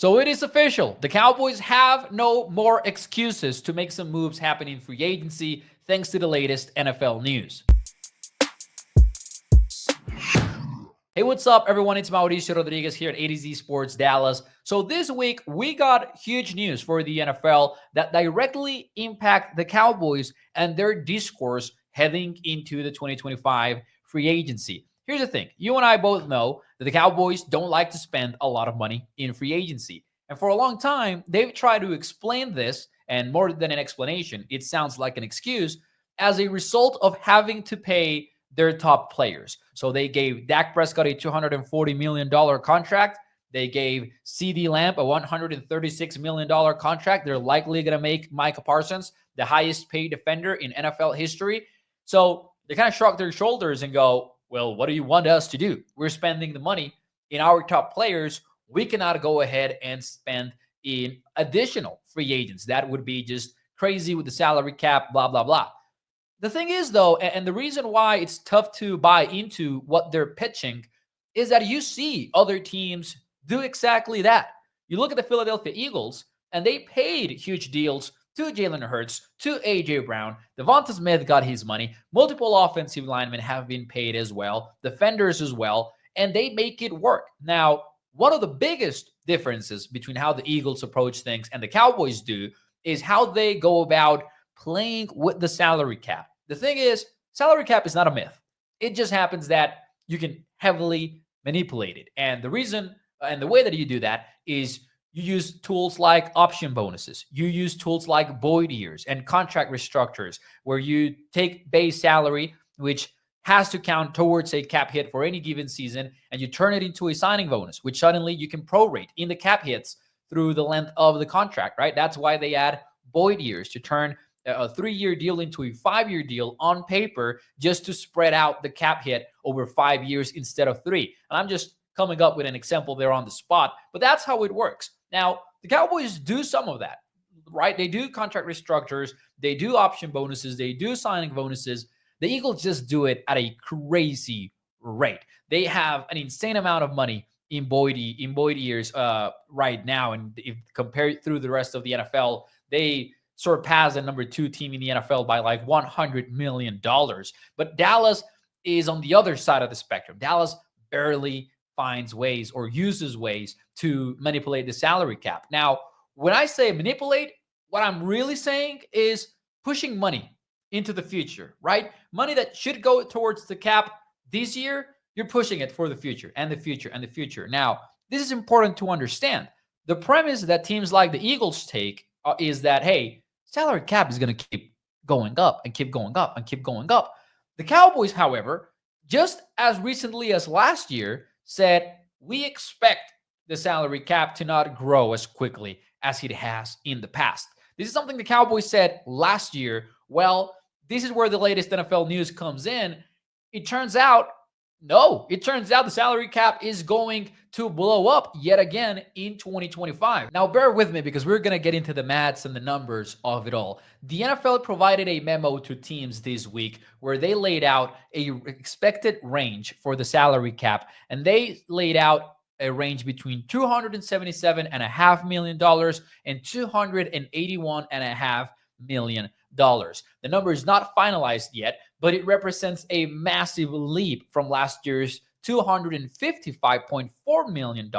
So it is official. The Cowboys have no more excuses to make some moves happen in free agency thanks to the latest NFL news. Hey, what's up, everyone? It's Mauricio Rodriguez here at A to Z Sports Dallas. So this week, we got huge news for the NFL that directly impact the Cowboys and their discourse heading into the 2025 free agency. Here's the thing. You and I both know that the Cowboys don't like to spend a lot of money in free agency. And for a long time, they've tried to explain this, and more than an explanation, it sounds like an excuse, as a result of having to pay their top players. So they gave Dak Prescott a $240 million contract. They gave CD Lamb a $136 million contract. They're likely going to make Micah Parsons the highest paid defender in NFL history. So they kind of shrug their shoulders and go, well, what do you want us to do? We're spending the money in our top players. We cannot go ahead and spend in additional free agents. That would be just crazy with the salary cap, blah, blah, blah. The thing is, though, and the reason why it's tough to buy into what they're pitching is that you see other teams do exactly that. You look at the Philadelphia Eagles, and they paid huge deals to Jalen Hurts, to A.J. Brown. Devonta Smith got his money. Multiple offensive linemen have been paid as well, defenders as well, and they make it work. Now, one of the biggest differences between how the Eagles approach things and the Cowboys do is how they go about playing with the salary cap. The thing is, salary cap is not a myth. It just happens that you can heavily manipulate it. And the reason and the way that you do that is you use tools like option bonuses. You use tools like void years and contract restructures, where you take base salary, which has to count towards a cap hit for any given season, and you turn it into a signing bonus, which suddenly you can prorate in the cap hits through the length of the contract, right? That's why they add void years, to turn a 3-year deal into a 5-year deal on paper, just to spread out the cap hit over 5 years instead of 3. And I'm just coming up with an example there on the spot, but that's how it works. Now, the Cowboys do some of that, right? They do contract restructures, they do option bonuses, they do signing bonuses. The Eagles just do it at a crazy rate. They have an insane amount of money in void years right now, and if compared through the rest of the NFL, they surpass the number 2 team in the NFL by like $100 million. But Dallas is on the other side of the spectrum. Dallas barely finds ways or uses ways to manipulate the salary cap. Now, when I say manipulate, what I'm really saying is pushing money into the future, right? Money that should go towards the cap this year, you're pushing it for the future and the future and the future. Now, this is important to understand. The premise that teams like the Eagles take is that, hey, salary cap is going to keep going up and keep going up and keep going up. The Cowboys, however, just as recently as last year, said, we expect the salary cap to not grow as quickly as it has in the past. This is something the Cowboys said last year. Well, this is where the latest NFL news comes in. It turns out the salary cap is going to blow up yet again in 2025. Now, bear with me because we're going to get into the maths and the numbers of it all. The NFL provided a memo to teams this week where they laid out a expected range for the salary cap, and they laid out a range between $277.5 million and $281.5 million. The number is not finalized yet, but it represents a massive leap from last year's $255.4 million.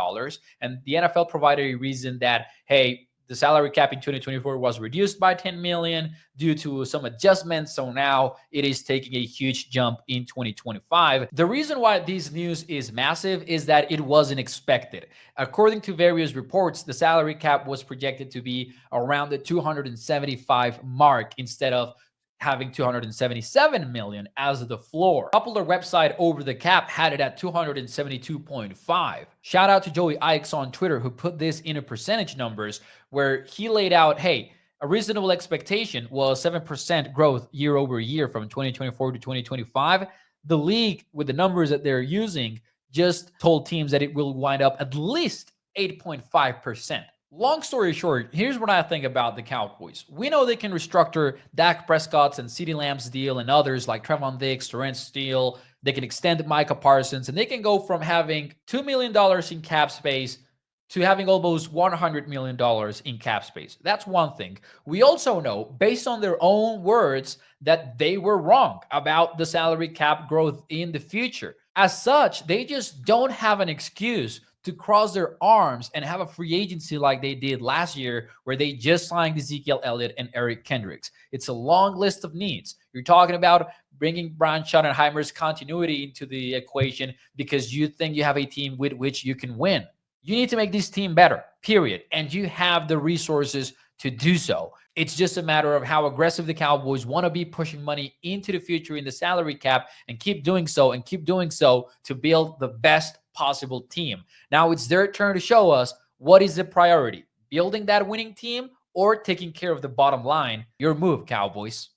And the NFL provided a reason that, hey, the salary cap in 2024 was reduced by $10 million due to some adjustments. So now it is taking a huge jump in 2025. The reason why this news is massive is that it wasn't expected. According to various reports, the salary cap was projected to be around the 275 mark instead of having 277 million as the floor. Popular website Over the Cap had it at 272.5. Shout out to Joey Ikes on Twitter, who put this into percentage numbers, where he laid out, hey, a reasonable expectation was 7% growth year over year from 2024 to 2025. The league, with the numbers that they're using, just told teams that it will wind up at least 8.5%. Long story short, here's what I think about the Cowboys. We know they can restructure Dak Prescott's and CeeDee Lamb's deal and others like Trevon Diggs, Terrence Steele. They can extend Micah Parsons, and they can go from having $2 million in cap space to having almost $100 million in cap space. That's one thing. We also know, based on their own words, that they were wrong about the salary cap growth in the future. As such, they just don't have an excuse to cross their arms and have a free agency like they did last year, where they just signed Ezekiel Elliott and Eric Kendricks. It's a long list of needs. You're talking about bringing Brian Schottenheimer's continuity into the equation because you think you have a team with which you can win. You need to make this team better, period. And you have the resources to do so. It's just a matter of how aggressive the Cowboys want to be pushing money into the future in the salary cap and keep doing so and keep doing so to build the best possible team. Now it's their turn to show us what is the priority, building that winning team or taking care of the bottom line. Your move, Cowboys.